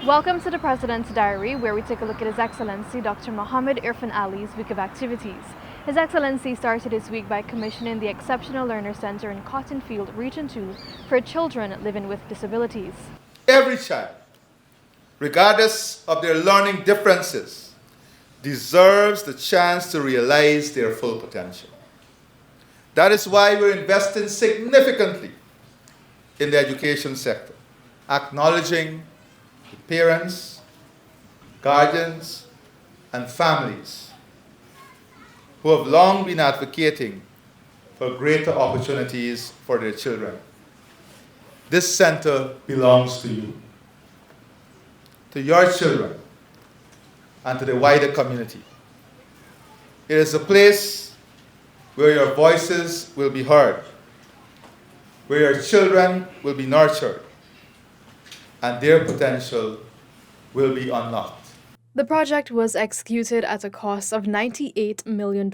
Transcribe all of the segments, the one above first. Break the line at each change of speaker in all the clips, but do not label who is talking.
Welcome to the President's Diary, where we take a look at His Excellency Dr. Mohamed Irfaan Ali's week of activities. His Excellency started his week by commissioning the Exceptional Learner Center in Cottonfield, Region 2, for children living with disabilities.
Every child, regardless of their learning differences, deserves the chance to realize their full potential. That is why we're investing significantly in the education sector, acknowledging the parents, guardians, and families who have long been advocating for greater opportunities for their children. This center belongs to you, to your children, and to the wider community. It is a place where your voices will be heard, where your children will be nurtured, and their potential will be unlocked.
The project was executed at a cost of $98 million,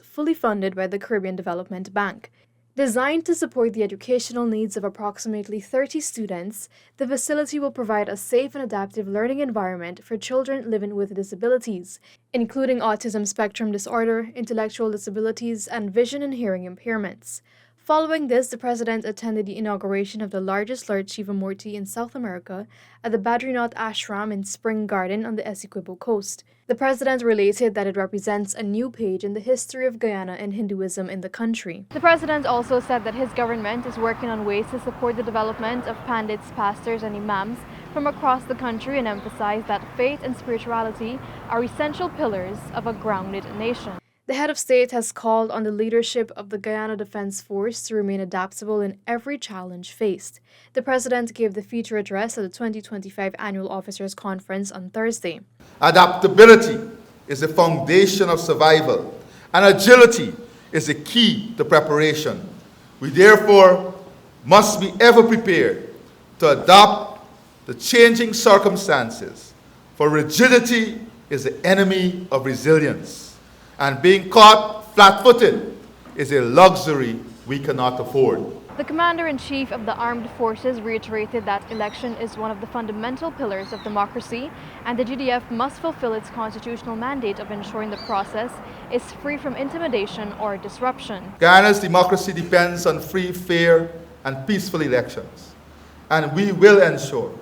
fully funded by the Caribbean Development Bank. Designed to support the educational needs of approximately 30 students, the facility will provide a safe and adaptive learning environment for children living with disabilities, including autism spectrum disorder, intellectual disabilities, and vision and hearing impairments. Following this, the President attended the inauguration of the largest Lord Shiva Murti in South America at the Badrinath Ashram in Spring Garden on the Essequibo coast. The President related that it represents a new page in the history of Guyana and Hinduism in the country. The President also said that his government is working on ways to support the development of pandits, pastors, and imams from across the country, and emphasized that faith and spirituality are essential pillars of a grounded nation. The head of state has called on the leadership of the Guyana Defense Force to remain adaptable in every challenge faced. The President gave the feature address at the 2025 Annual Officers Conference on Thursday.
Adaptability is the foundation of survival, and agility is the key to preparation. We therefore must be ever prepared to adapt to changing circumstances, for rigidity is the enemy of resilience. And being caught flat-footed is a luxury we cannot afford.
The Commander-in-Chief of the Armed Forces reiterated that election is one of the fundamental pillars of democracy, and the GDF must fulfill its constitutional mandate of ensuring the process is free from intimidation or disruption.
Guyana's democracy depends on free, fair, and peaceful elections, and we will ensure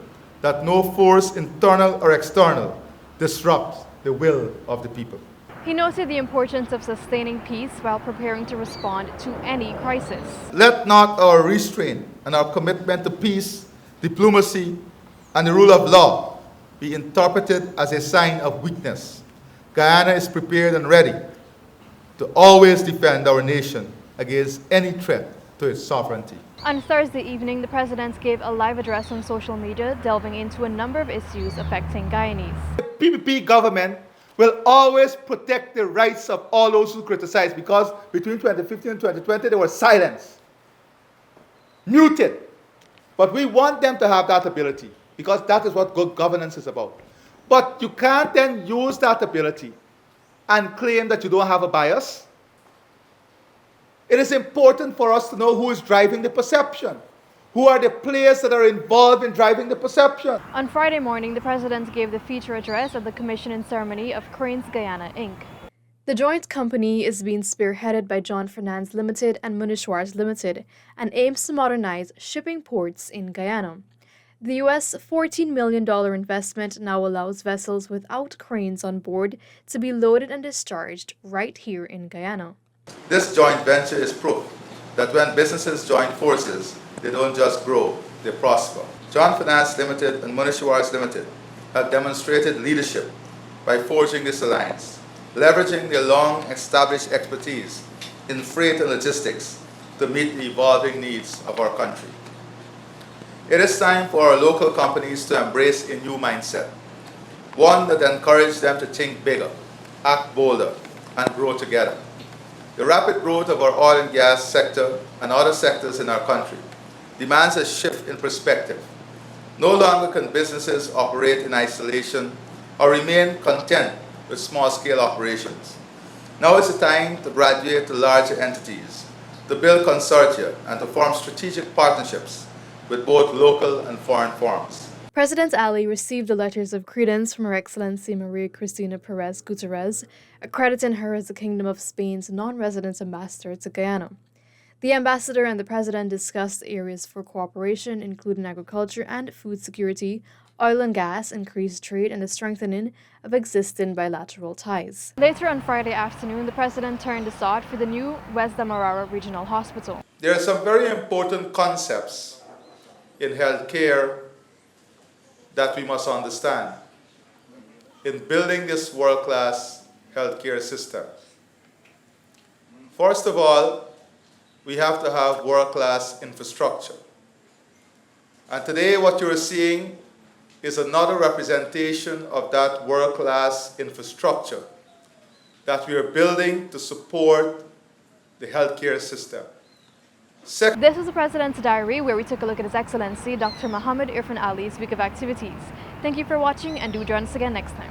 that no force, internal or external, disrupts the will of the people.
He noted the importance of sustaining peace while preparing to respond to any crisis.
Let not our restraint and our commitment to peace, diplomacy, and the rule of law be interpreted as a sign of weakness. Guyana is prepared and ready to always defend our nation against any threat to its sovereignty.
On Thursday evening, the President gave a live address on social media, delving into a number of issues affecting Guyanese.
The PPP government will always protect the rights of all those who criticize, because between 2015 and 2020 they were silenced, muted. But we want them to have that ability, because that is what good governance is about. But you can't then use that ability and claim that you don't have a bias. It is important for us to know who is driving the perception. Who are the players that are involved in driving the perception?
On Friday morning, the President gave the feature address at the commissioning ceremony of Cranes Guyana, Inc. The joint company is being spearheaded by John Fernandez Limited and Munishwars Limited and aims to modernize shipping ports in Guyana. The US $14 million investment now allows vessels without cranes on board to be loaded and discharged right here in Guyana.
This joint venture is proof that when businesses join forces, they don't just grow, they prosper. John Finance Limited and Munishwars Limited have demonstrated leadership by forging this alliance, leveraging their long-established expertise in freight and logistics to meet the evolving needs of our country. It is time for our local companies to embrace a new mindset, one that encourages them to think bigger, act bolder, and grow together. The rapid growth of our oil and gas sector and other sectors in our country demands a shift in perspective. No longer can businesses operate in isolation or remain content with small-scale operations. Now is the time to graduate to larger entities, to build consortia, and to form strategic partnerships with both local and foreign firms.
President Ali received the letters of credence from Her Excellency Maria Cristina Perez Gutierrez, accrediting her as the Kingdom of Spain's non-resident ambassador to Guyana. The ambassador and the president discussed areas for cooperation, including agriculture and food security, oil and gas, increased trade, and the strengthening of existing bilateral ties. Later on Friday afternoon, the president turned aside for the new West Demerara Regional Hospital.
There are some very important concepts in healthcare that we must understand in building this world-class healthcare system. First of all, we have to have world-class infrastructure. And today what you're seeing is another representation of that world-class infrastructure that we are building to support the healthcare system.
This is the President's Diary, where we took a look at His Excellency Dr. Mohamed Irfaan Ali's week of activities. Thank you for watching, and do join us again next time.